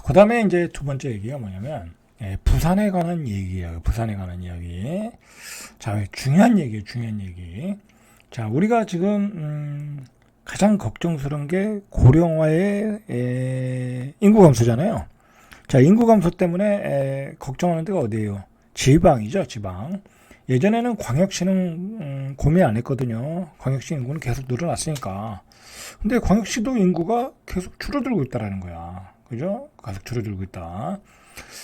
그 다음에 이제 두 번째 얘기가 뭐냐면, 부산에 관한 얘기예요. 부산에 관한 이야기. 자, 중요한 얘기예요. 중요한 얘기. 자, 우리가 지금, 가장 걱정스러운 게 고령화의 인구 감소잖아요. 자, 인구 감소 때문에 걱정하는 데가 어디예요? 지방이죠, 지방. 예전에는 광역시는 고민 안 했거든요. 광역시 인구는 계속 늘어났으니까. 근데 광역시도 인구가 계속 줄어들고 있다라는 거야. 그죠? 계속 줄어들고 있다.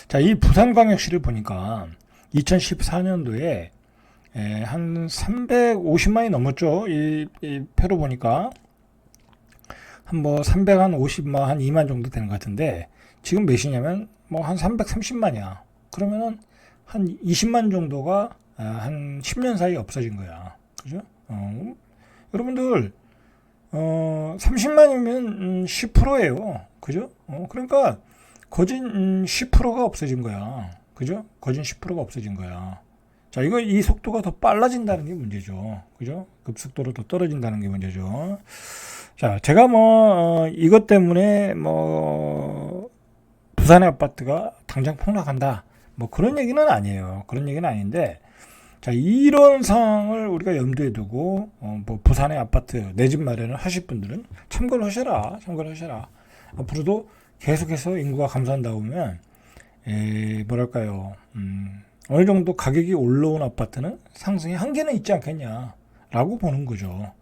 자, 이 부산광역시를 보니까 2014년도에 한 350만이 넘었죠. 이 표로 보니까. 한 뭐 350만, 한 2만 정도 되는 것 같은데, 지금 몇이냐면, 뭐 한 330만이야. 그러면은 한 20만 정도가 한 10년 사이에 없어진 거야. 그죠? 여러분들, 30만이면 10%예요. 그죠? 그러니까, 거진 10%가 없어진 거야. 그죠? 거진 10%가 없어진 거야. 자, 이 속도가 더 빨라진다는 게 문제죠. 그죠? 급속도로 더 떨어진다는 게 문제죠. 자, 제가 이것 때문에 부산의 아파트가 당장 폭락한다. 뭐 그런 얘기는 아니에요. 그런 얘기는 아닌데, 자, 이런 상황을 우리가 염두에 두고, 부산의 아파트, 내 집 마련을 하실 분들은 참고를 하셔라. 참고를 하셔라. 앞으로도 계속해서 인구가 감소한다 보면, 뭐랄까요, 어느 정도 가격이 올라온 아파트는 상승의 한계는 있지 않겠냐라고 보는 거죠.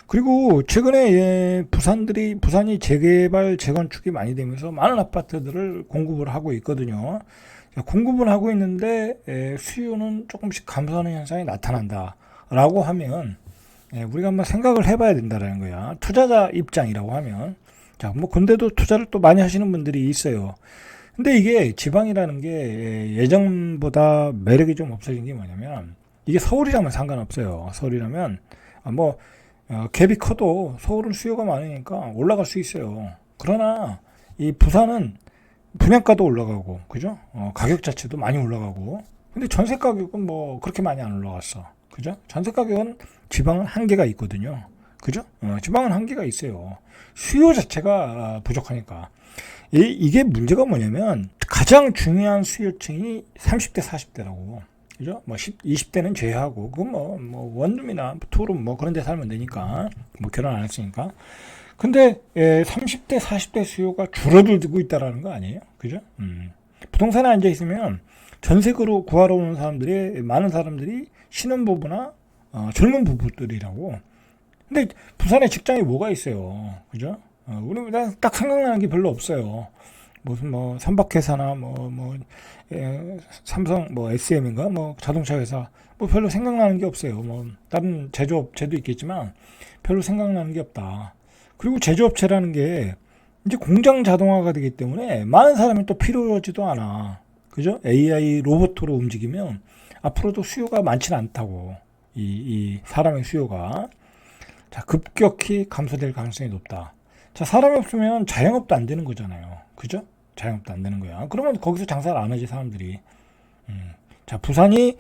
그리고 최근에 부산이 재개발, 재건축이 많이 되면서 많은 아파트들을 공급을 하고 있거든요. 공급을 하고 있는데 수요는 조금씩 감소하는 현상이 나타난다라고 하면 우리가 한번 생각을 해봐야 된다라는 거야. 투자자 입장이라고 하면. 자, 뭐 근데도 투자를 또 많이 하시는 분들이 있어요. 근데 이게 지방이라는 게 예전보다 매력이 좀 없어진 게 뭐냐면, 이게 서울이라면 상관없어요. 서울이라면 갭이 커도 서울은 수요가 많으니까 올라갈 수 있어요. 그러나 이 부산은 분양가도 올라가고, 그죠? 가격 자체도 많이 올라가고. 근데 전세 가격은 뭐 그렇게 많이 안 올라갔어. 그죠? 전세 가격은 지방은 한계가 있거든요. 그죠? 지방은 한계가 있어요. 수요 자체가 부족하니까. 이게 문제가 뭐냐면, 가장 중요한 수요층이 30대, 40대라고. 그죠? 20대는 제외하고, 원룸이나 투룸 그런 데 살면 되니까. 결혼 안 했으니까. 근데, 30대, 40대 수요가 줄어들고 있다라는 거 아니에요? 그죠? 부동산에 앉아있으면 전세금으로 구하러 오는 많은 사람들이 신혼부부나, 젊은 부부들이라고. 근데 부산에 직장이 뭐가 있어요? 그죠? 우리 딱 생각나는 게 별로 없어요. 무슨 선박회사나 삼성 SM인가 자동차 회사 별로 생각나는 게 없어요. 다른 제조업체도 있겠지만 별로 생각나는 게 없다. 그리고 제조업체라는 게 이제 공장 자동화가 되기 때문에 많은 사람이 또 필요하지도 않아. 그죠? AI 로봇으로 움직이면 앞으로도 수요가 많지는 않다고. 이 사람의 수요가. 자, 급격히 감소될 가능성이 높다. 자, 사람이 없으면 자영업도 안 되는 거잖아요. 그죠? 자영업도 안 되는 거야. 그러면 거기서 장사를 안 하지, 사람들이. 자, 부산이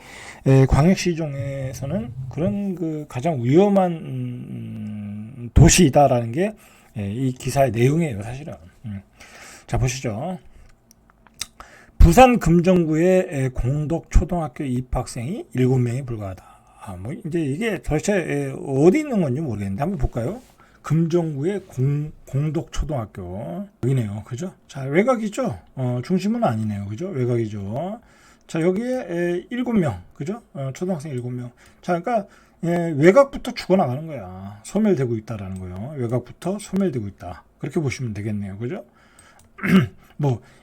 광역시 중에서는 그런 가장 위험한 도시이다라는 게 이 기사의 내용이에요, 사실은. 자, 보시죠. 부산 금정구의 공덕 초등학교 입학생이 7명에 불과하다. 이제 이게 도대체 어디 있는 건지 모르겠는데 한번 볼까요? 금정구의 공덕초등학교 여기네요. 그죠? 자, 외곽이죠? 중심은 아니네요. 그죠? 외곽이죠. 자, 여기에 7명. 그죠? 초등학생 7명. 자, 그러니까 외곽부터 죽어나가는 거야. 소멸되고 있다라는 거예요. 외곽부터 소멸되고 있다. 그렇게 보시면 되겠네요. 그죠?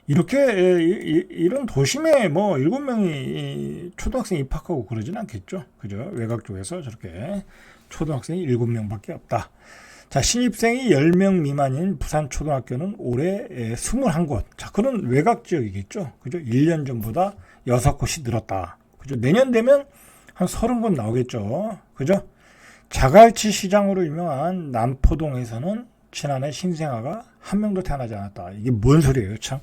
이렇게 이런 도심에 7명이 초등학생 입학하고 그러진 않겠죠. 그죠? 외곽 쪽에서 저렇게 초등학생이 7명밖에 없다. 자, 신입생이 10명 미만인 부산 초등학교는 올해 21곳. 자, 그런 외곽 지역이겠죠. 그죠? 1년 전보다 6곳이 늘었다. 그죠? 내년 되면 한 30곳 나오겠죠. 그죠? 자갈치 시장으로 유명한 남포동에서는 지난해 신생아가 한 명도 태어나지 않았다. 이게 뭔 소리예요, 참.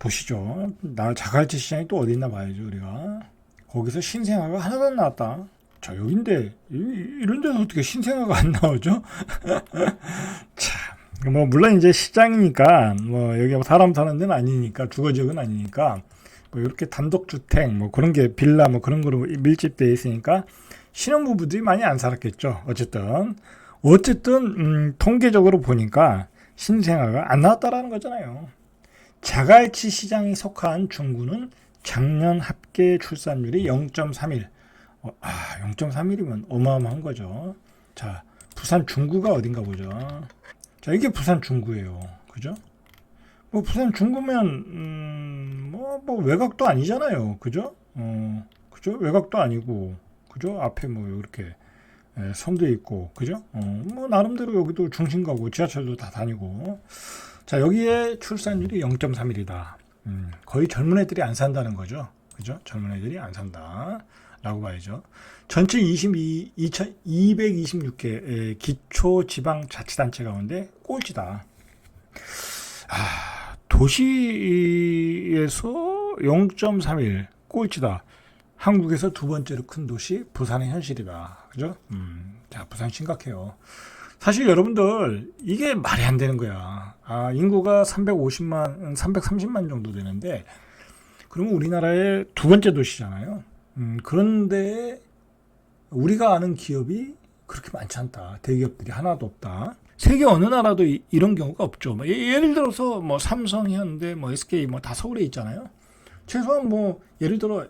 보시죠. 자갈치 시장이 또 어디 있나 봐야죠, 우리가. 거기서 신생아가 하나도 안 나왔다. 자, 여긴데, 이런 데서 어떻게 신생아가 안 나오죠? 참, 뭐 물론 이제 시장이니까 뭐 여기 뭐 사람 사는 데는 아니니까 주거 지역은 아니니까 뭐 이렇게 단독 주택 뭐 그런 게 빌라 뭐 그런 거로 밀집되어 있으니까 신혼부부들이 많이 안 살았겠죠. 어쨌든 통계적으로 보니까 신생아가 안 나왔다라는 거잖아요. 자갈치 시장이 속한 중구는 작년 합계 출산율이 0.31. 0.31이면 어마어마한 거죠. 자, 부산 중구가 어딘가 보죠. 자, 이게 부산 중구예요. 그죠? 뭐 부산 중구면 뭐 외곽도 아니잖아요. 그죠? 그죠? 외곽도 아니고 그죠? 앞에 뭐 이렇게 섬도 있고 그죠? 뭐 나름대로 여기도 중심가고 지하철도 다 다니고. 자, 여기에 출산율이 0.31이다. 거의 젊은 애들이 안 산다는 거죠. 그죠? 젊은 애들이 안 산다. 라고 봐야죠. 전체 226개 기초지방자치단체 가운데 꼴찌다. 도시에서 0.31 꼴찌다. 한국에서 두 번째로 큰 도시 부산의 현실이다. 그죠? 자, 부산 심각해요. 사실 여러분들 이게 말이 안 되는 거야. 인구가 330만 정도 되는데 그러면 우리나라의 두 번째 도시잖아요. 그런데 우리가 아는 기업이 그렇게 많지 않다. 대기업들이 하나도 없다. 세계 어느 나라도 이런 경우가 없죠. 예를 들어서 뭐 삼성, 현대, 뭐 SK 뭐 다 서울에 있잖아요. 최소한 뭐 예를 들어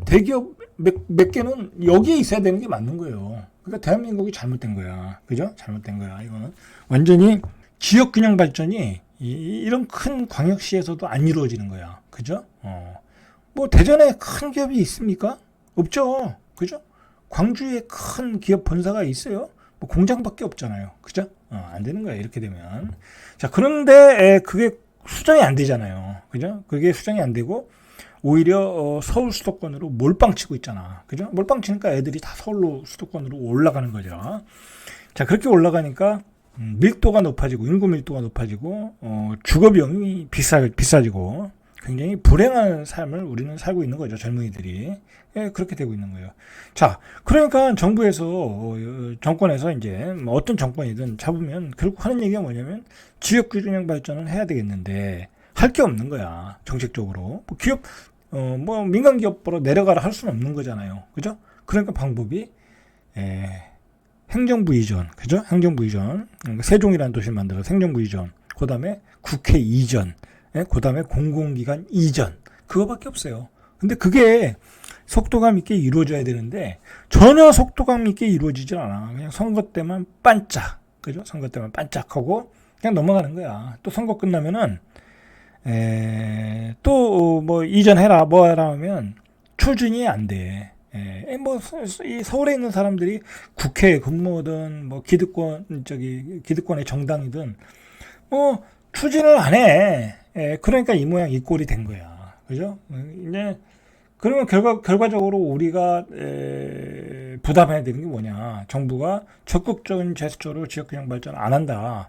대기업 몇 개는 여기에 있어야 되는 게 맞는 거예요. 그러니까 대한민국이 잘못된 거야. 그죠? 잘못된 거야. 이거는 완전히 지역 균형 발전이 이런 큰 광역시에서도 안 이루어지는 거야. 그죠? 뭐 대전에 큰 기업이 있습니까? 없죠. 그죠? 광주에 큰 기업 본사가 있어요. 뭐 공장밖에 없잖아요. 그죠? 안 되는 거예요. 이렇게 되면. 자, 그런데 그게 수정이 안 되잖아요. 그죠? 그게 수정이 안 되고 오히려 서울 수도권으로 몰빵 치고 있잖아. 그죠? 몰빵 치니까 애들이 다 서울로 수도권으로 올라가는 거죠. 자, 그렇게 올라가니까 밀도가 높아지고 인구 밀도가 높아지고 주거 비용이 비싸지고 굉장히 불행한 삶을 우리는 살고 있는 거죠. 젊은이들이. 그렇게 되고 있는 거예요. 자, 그러니까 정권에서 이제 어떤 정권이든 잡으면 결국 하는 얘기가 뭐냐면 지역 균형 발전을 해야 되겠는데 할 게 없는 거야. 정책적으로. 뭐 기업 뭐 민간 기업으로 내려가라 할 수는 없는 거잖아요. 그죠? 그러니까 방법이 행정부 이전. 그죠? 행정부 이전. 세종이라는 도시를 만들어서 행정부 이전. 그다음에 국회 이전. 그다음에 공공기관 이전. 그거밖에 없어요. 근데 그게 속도감 있게 이루어져야 되는데 전혀 속도감 있게 이루어지질 않아. 그냥 선거 때만 반짝. 그죠? 선거 때만 반짝하고 그냥 넘어가는 거야. 또 선거 끝나면은 또 뭐 이전해라 뭐 해라 하면 추진이 안 돼. 뭐 이 서울에 있는 사람들이 국회에 근무든 뭐 기득권의 정당이든 뭐 추진을 안 해. 그러니까 이 모양 이 꼴이 된 거야. 그죠? 이제 그러면 결과적으로 우리가 부담해야 되는 게 뭐냐? 정부가 적극적인 제스처로 지역균형 발전을 안 한다.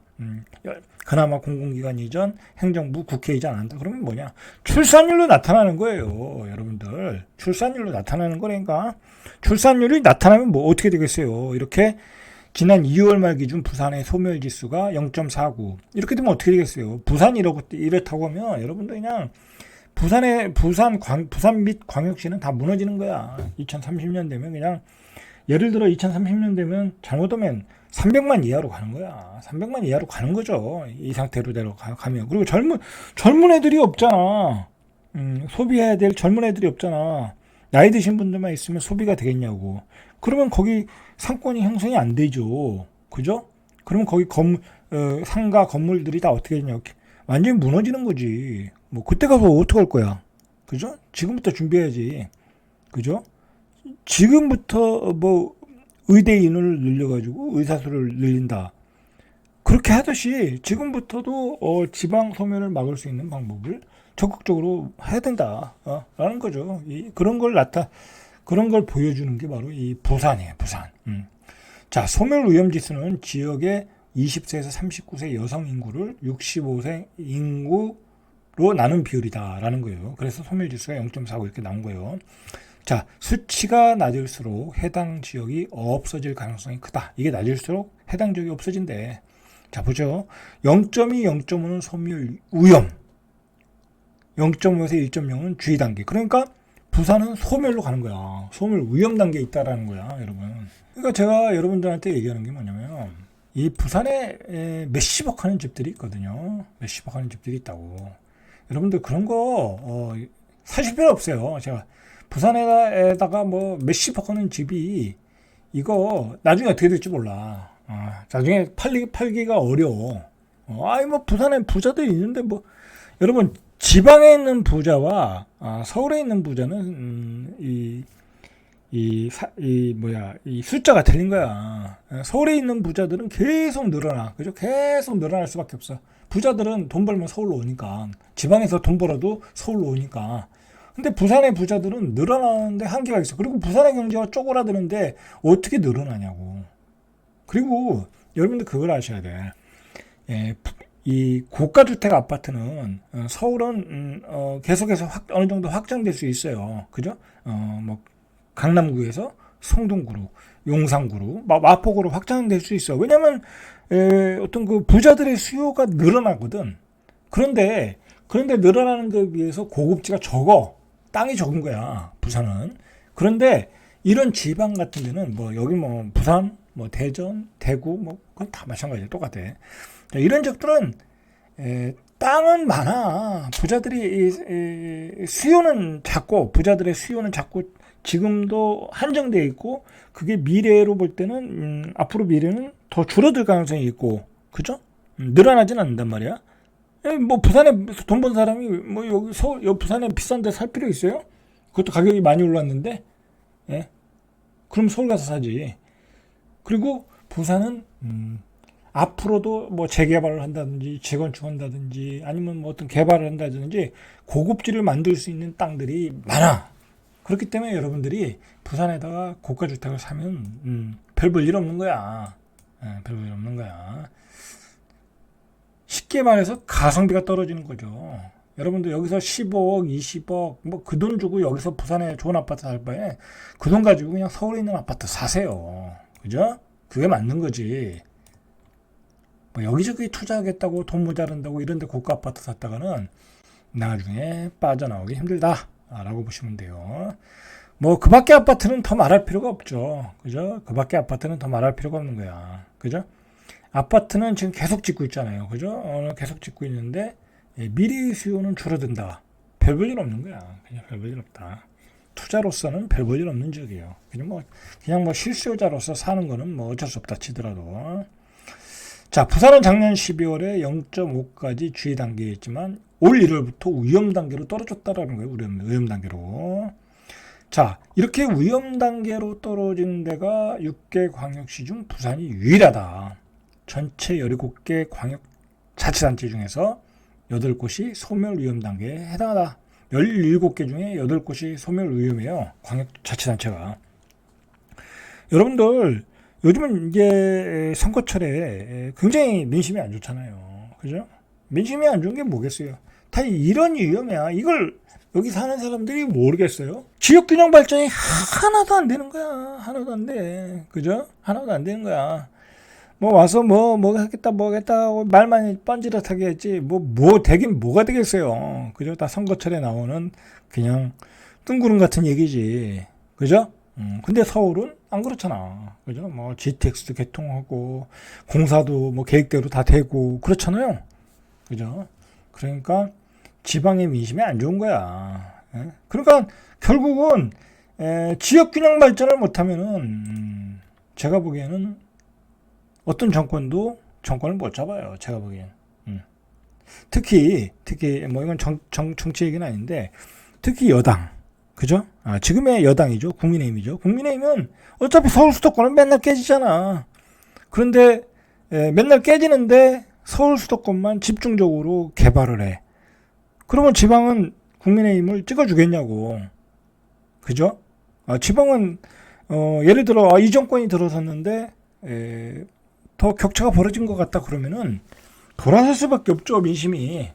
그나마 공공기관 이전, 행정부, 국회 이전 안 한다. 그러면 뭐냐? 출산율로 나타나는 거예요, 여러분들. 출산율로 나타나는 거니까. 출산율이 나타나면 뭐 어떻게 되겠어요? 이렇게 지난 2월 말 기준 부산의 소멸 지수가 0.49. 이렇게 되면 어떻게 되겠어요? 부산이 이렇다고 하면 여러분들 그냥 부산 및 광역시는 다 무너지는 거야. 2030년 되면 그냥 예를 들어 2030년 되면 잘못하면 300만 이하로 가는 거야. 300만 이하로 가는 거죠. 이 상태로 가면. 그리고 젊은 애들이 없잖아. 소비해야 될 젊은 애들이 없잖아. 나이 드신 분들만 있으면 소비가 되겠냐고. 그러면 거기 상권이 형성이 안 되죠. 그죠? 그러면 거기 상가 건물들이 다 어떻게 되냐. 완전히 무너지는 거지. 뭐 그때 가서 어떡할 거야. 그죠? 지금부터 준비해야지. 그죠? 지금부터 뭐 의대인을 늘려가지고 의사수를 늘린다. 그렇게 하듯이 지금부터도 지방 소멸을 막을 수 있는 방법을 적극적으로 해야 된다. 라는 거죠. 그런 걸 보여주는 게 바로 이 부산이에요. 부산. 자, 소멸 위험 지수는 지역의 20세에서 39세 여성 인구를 65세 인구로 나눈 비율이다라는 거예요. 그래서 소멸 지수가 0.45 이렇게 나온 거예요. 자, 수치가 낮을수록 해당 지역이 없어질 가능성이 크다. 이게 낮을수록 해당 지역이 없어진대. 자, 보죠. 0.2, 0.5는 소멸 위험, 0.5에서 1.0은 주의 단계. 그러니까 부산은 소멸로 가는 거야. 소멸 위험 단계에 있다라는 거야, 여러분. 그러니까 제가 여러분들한테 얘기하는 게 뭐냐면, 이 부산에 몇십억 하는 집들이 있거든요. 몇십억 하는 집들이 있다고. 여러분들 그런 거 사실 필요 없어요. 제가 부산에다가 뭐 몇십억 하는 집이 이거 나중에 어떻게 될지 몰라. 나중에 팔기가 어려워. 뭐 부산에 부자들이 있는데 뭐 여러분 지방에 있는 부자와 서울에 있는 부자는 이 숫자가 틀린 거야. 서울에 있는 부자들은 계속 늘어나. 그죠? 계속 늘어날 수밖에 없어. 부자들은 돈 벌면 서울로 오니까. 지방에서 돈 벌어도 서울로 오니까. 근데 부산의 부자들은 늘어나는데 한계가 있어. 그리고 부산의 경제가 쪼그라드는데 어떻게 늘어나냐고. 그리고 여러분들 그걸 아셔야 돼. 이 고가주택 아파트는 서울은 계속해서 어느 정도 확장될 수 있어요. 그죠? 뭐 강남구에서 성동구로, 용산구로, 마포구로 확장될 수 있어. 왜냐면 어떤 그 부자들의 수요가 늘어나거든. 그런데 늘어나는 것에 비해서 고급지가 적어. 땅이 적은 거야, 부산은. 그런데 이런 지방 같은 데는 뭐 여기 뭐 부산, 뭐 대전, 대구 뭐 그건 다 마찬가지야. 똑같아. 자, 이런 지역들은 땅은 많아. 부자들이 수요는 작고, 부자들의 수요는 작고 지금도 한정되어 있고, 그게 미래로 볼 때는 앞으로 미래는 더 줄어들 가능성이 있고, 그죠? 늘어나진 않는단 말이야. 뭐 부산에 돈 번 사람이 뭐 여기 서울, 여기 부산에 비싼데 살 필요 있어요? 그것도 가격이 많이 올랐는데, 예? 그럼 서울 가서 사지. 그리고 부산은 앞으로도 뭐 재개발을 한다든지 재건축한다든지 아니면 뭐 어떤 개발을 한다든지 고급지를 만들 수 있는 땅들이 많아. 그렇기 때문에 여러분들이 부산에다가 고가주택을 사면 별 볼 일 없는 거야. 별 볼 일 없는 거야. 쉽게 말해서 가성비가 떨어지는 거죠. 여러분들 여기서 15억, 20억 뭐 그 돈 주고 여기서 부산에 좋은 아파트 살 바에 그 돈 가지고 그냥 서울에 있는 아파트 사세요. 그죠? 그게 맞는 거지. 뭐 여기저기 투자하겠다고 돈 모자란다고 이런데 고가 아파트 샀다가는 나중에 빠져나오기 힘들다라고 보시면 돼요. 뭐 그 밖에 아파트는 더 말할 필요가 없죠. 그죠? 그 밖에 아파트는 더 말할 필요가 없는 거야. 그죠? 아파트는 지금 계속 짓고 있잖아요. 그죠? 계속 짓고 있는데 미래의 수요는 줄어든다. 별 볼 일 없는 거야. 그냥 별 볼 일 없다. 투자로서는 별 볼 일 없는 지역이에요. 그냥 뭐 실수요자로서 사는 거는 뭐 어쩔 수 없다 치더라도. 자, 부산은 작년 12월에 0.5까지 주의 단계에 있지만 올 1월부터 위험 단계로 떨어졌다라는 거예요. 위험 단계로. 자, 이렇게 위험 단계로 떨어진 데가 6개 광역시 중 부산이 유일하다. 전체 17개 광역자치단체 중에서 8곳이 소멸 위험 단계에 해당하다. 17개 중에 8곳이 소멸 위험이에요. 광역자치단체가. 여러분들 요즘은 이제 선거철에 굉장히 민심이 안 좋잖아요. 그죠? 민심이 안 좋은 게 뭐겠어요? 다 이런 위험이야. 이걸 여기 사는 사람들이 모르겠어요. 지역균형 발전이 하나도 안 되는 거야. 하나도 안 돼. 그죠? 하나도 안 되는 거야. 뭐 와서 뭐 하겠다 하고 말만 뻔지락하게 했지 뭐 되긴 뭐가 되겠어요. 그죠? 다 선거철에 나오는 그냥 뜬구름 같은 얘기지. 그죠? 근데 서울은 안 그렇잖아. 그죠? 뭐 GTX도 개통하고 공사도 뭐 계획대로 다 되고 그렇잖아요. 그죠? 그러니까 지방의 민심이 안 좋은 거야. 그러니까 결국은 지역 균형 발전을 못하면은 제가 보기에는 어떤 정권을 못 잡아요. 제가 보기엔. 특히 뭐 이건 정치 얘기는 아닌데 특히 여당. 그죠? 지금의 여당이죠. 국민의힘이죠. 국민의힘은 어차피 서울 수도권은 맨날 깨지잖아. 그런데 맨날 깨지는데 서울 수도권만 집중적으로 개발을 해. 그러면 지방은 국민의힘을 찍어주겠냐고. 그죠? 지방은 예를 들어 이 정권이 들어섰는데 더 격차가 벌어진 것 같다 그러면은 돌아설 수밖에 없죠. 민심이.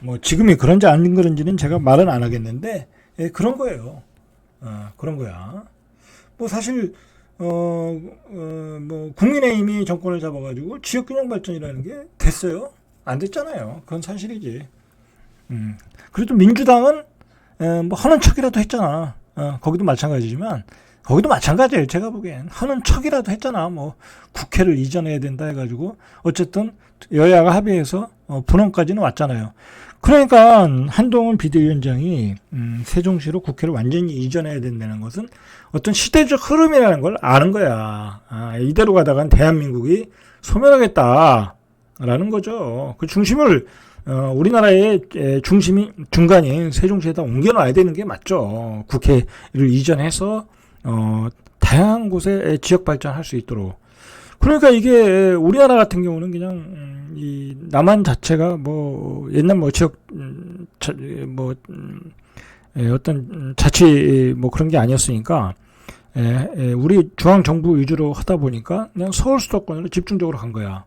뭐 지금이 그런지 안 그런지는 제가 말은 안 하겠는데 그런 거예요. 그런 거야. 뭐 사실 뭐 국민의힘이 정권을 잡아가지고 지역균형 발전이라는 게 됐어요? 안 됐잖아요. 그건 사실이지. 그래도 민주당은 뭐 하는 척이라도 했잖아. 거기도 마찬가지지만 거기도 마찬가지예요. 제가 보기엔 하는 척이라도 했잖아. 뭐 국회를 이전해야 된다 해가지고 어쨌든 여야가 합의해서 분원까지는 왔잖아요. 그러니까 한동훈 비대위원장이 세종시로 국회를 완전히 이전해야 된다는 것은 어떤 시대적 흐름이라는 걸 아는 거야. 이대로 가다간 대한민국이 소멸하겠다라는 거죠. 그 중심을 우리나라의 중간인 세종시에다 옮겨놔야 되는 게 맞죠. 국회를 이전해서 다양한 곳에 지역 발전할 수 있도록. 그러니까 이게 우리나라 같은 경우는 그냥 이 남한 자체가 뭐 옛날 뭐 지역 어떤 자치 뭐 그런 게 아니었으니까 우리 중앙 정부 위주로 하다 보니까 그냥 서울 수도권으로 집중적으로 간 거야.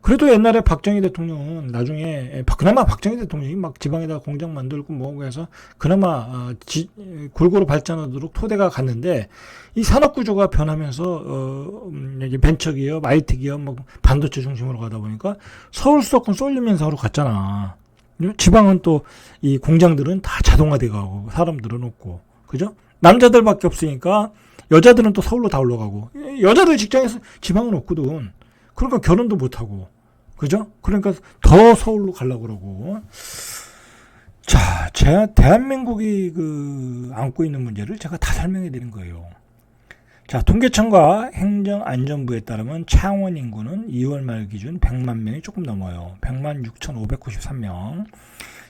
그래도 옛날에 박정희 대통령은 나중에 그나마 박정희 대통령이 막 지방에다 공장 만들고 뭐고 해서 그나마 골고루 발전하도록 토대가 갔는데 이 산업 구조가 변하면서 이제 벤처기업, IT 기업, 뭐 반도체 중심으로 가다 보니까 서울 수도권 쏠리면서로 갔잖아. 지방은 또 이 공장들은 다 자동화돼 가고 사람들은 없고, 그죠? 남자들밖에 없으니까 여자들은 또 서울로 다 올라가고, 여자들 직장에서 지방은 없거든. 그러니까 결혼도 못하고, 그죠? 그러니까 더 서울로 가려고 그러고. 자, 대한민국이 안고 있는 문제를 제가 다 설명해 드린 거예요. 자, 통계청과 행정안전부에 따르면 창원 인구는 2월 말 기준 100만 명이 조금 넘어요. 100만 6,593명.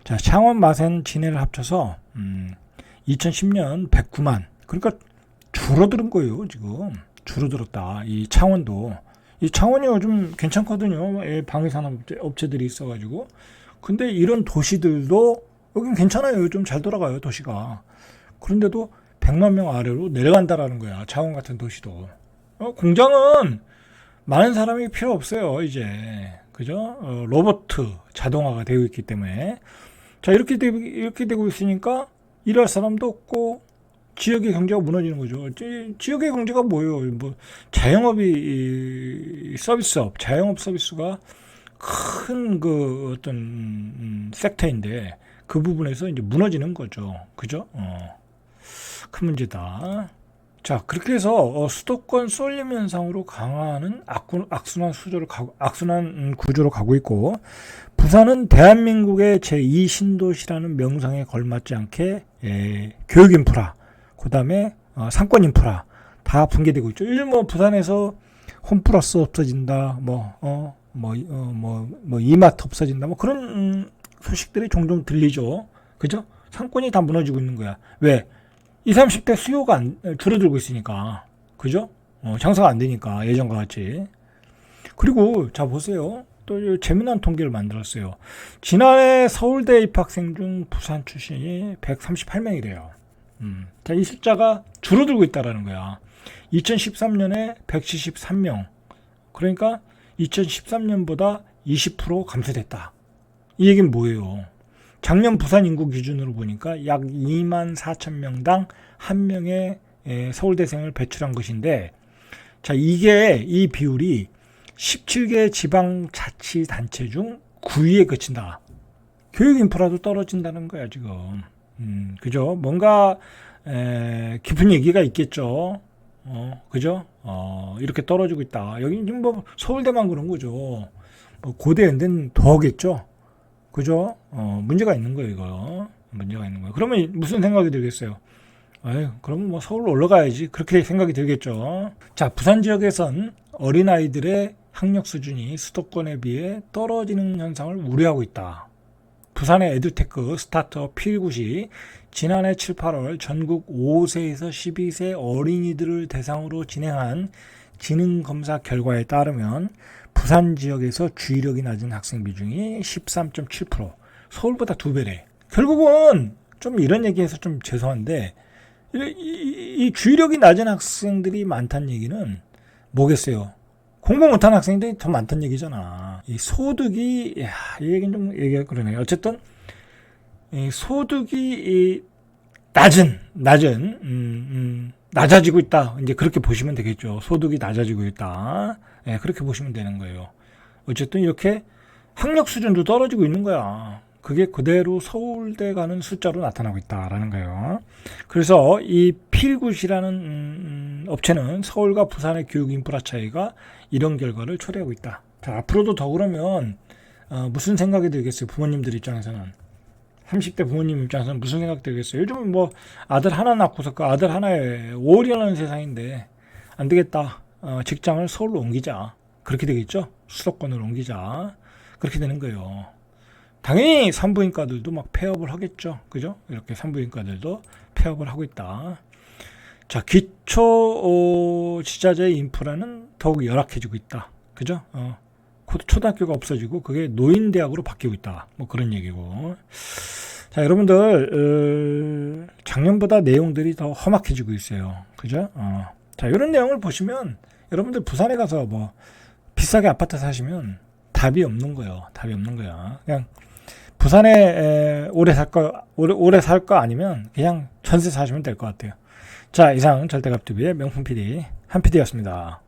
자, 창원, 마산, 진해를 합쳐서 2010년 109만. 그러니까 줄어드는 거예요, 지금. 줄어들었다. 이 창원도. 이 창원이 요즘 괜찮거든요. 방위산업 업체들이 있어가지고. 근데 이런 도시들도 여긴 괜찮아요. 요즘 잘 돌아가요, 도시가. 그런데도 100만 명 아래로 내려간다라는 거야. 창원 같은 도시도. 공장은 많은 사람이 필요 없어요, 이제. 그죠? 로봇, 자동화가 되어 있기 때문에. 자, 이렇게 되고 있으니까 일할 사람도 없고, 지역의 경제가 무너지는 거죠. 지역의 경제가 뭐예요? 뭐 자영업이 서비스업, 자영업 서비스가 큰 어떤 섹터인데 그 부분에서 이제 무너지는 거죠. 그죠? 큰 문제다. 자, 그렇게 해서 수도권 쏠림 현상으로 강화하는 악순환 구조로 가고 있고, 부산은 대한민국의 제2신도시라는 명성에 걸맞지 않게 교육 인프라, 그 다음에 상권 인프라 다 붕괴되고 있죠. 요즘 뭐 부산에서 홈플러스 없어진다, 이마트 없어진다, 뭐 그런 소식들이 종종 들리죠. 그죠? 상권이 다 무너지고 있는 거야. 왜? 20, 30대 수요가 줄어들고 있으니까. 그죠? 장사가 안 되니까 예전과 같이. 그리고 자 보세요. 또 재미난 통계를 만들었어요. 지난해 서울대 입학생 중 부산 출신이 138명이래요. 자, 이 숫자가 줄어들고 있다라는 거야. 2013년에 173명. 그러니까 2013년보다 20% 감소됐다. 이 얘기는 뭐예요? 작년 부산 인구 기준으로 보니까 약 2만 4천 명당 한 명의 서울대생을 배출한 것인데, 자, 이 비율이 17개 지방자치단체 중 9위에 그친다. 교육 인프라도 떨어진다는 거야, 지금. 그죠? 뭔가 깊은 얘기가 있겠죠. 그죠? 이렇게 떨어지고 있다. 여기 지금 뭐 서울대만 그런 거죠. 뭐 고대 연대는 더하겠죠. 그죠? 문제가 있는 거예요, 이거. 문제가 있는 거예요. 그러면 무슨 생각이 들겠어요? 그러면 뭐 서울로 올라가야지. 그렇게 생각이 들겠죠. 자, 부산 지역에선 어린아이들의 학력 수준이 수도권에 비해 떨어지는 현상을 우려하고 있다. 부산의 에듀테크 스타트업 필굿이 지난해 7, 8월 전국 5세에서 12세 어린이들을 대상으로 진행한 지능검사 결과에 따르면 부산 지역에서 주의력이 낮은 학생 비중이 13.7%, 서울보다 2배래. 결국은 좀 이런 얘기해서 좀 죄송한데, 이 주의력이 낮은 학생들이 많다는 얘기는 뭐겠어요? 공부 못하는 학생들이 더 많다는 얘기잖아. 이 소득이, 이 얘기는 좀 얘기가 그러네요. 어쨌든, 이 소득이 낮은, 낮아지고 있다. 이제 그렇게 보시면 되겠죠. 소득이 낮아지고 있다. 예, 그렇게 보시면 되는 거예요. 어쨌든 이렇게 학력 수준도 떨어지고 있는 거야. 그게 그대로 서울대 가는 숫자로 나타나고 있다라는 거예요. 그래서 이 필굿이라는 업체는 서울과 부산의 교육 인프라 차이가 이런 결과를 초래하고 있다. 자, 앞으로도 더 그러면 무슨 생각이 들겠어요? 부모님들 입장에서는. 30대 부모님 입장에서는 무슨 생각 들겠어요? 요즘은 뭐 아들 하나 낳고서 그 아들 하나에 5월이 하는 세상인데 안 되겠다. 직장을 서울로 옮기자. 그렇게 되겠죠? 수도권으로 옮기자. 그렇게 되는 거예요. 당연히 산부인과들도 막 폐업을 하겠죠. 그죠? 이렇게 산부인과들도 폐업을 하고 있다. 자, 기초 지자재 인프라는 더욱 열악해지고 있다. 그죠? 초등학교가 없어지고 그게 노인대학으로 바뀌고 있다. 뭐 그런 얘기고. 자, 여러분들 작년보다 내용들이 더 험악해지고 있어요. 그죠? 자, 이런 내용을 보시면 여러분들 부산에 가서 뭐 비싸게 아파트 사시면 답이 없는 거예요. 답이 없는 거야. 그냥 부산에 오래 살 거 아니면 그냥 전세 사시면 될 것 같아요. 자, 이상 절대값TV의 명품 PD 한 PD였습니다.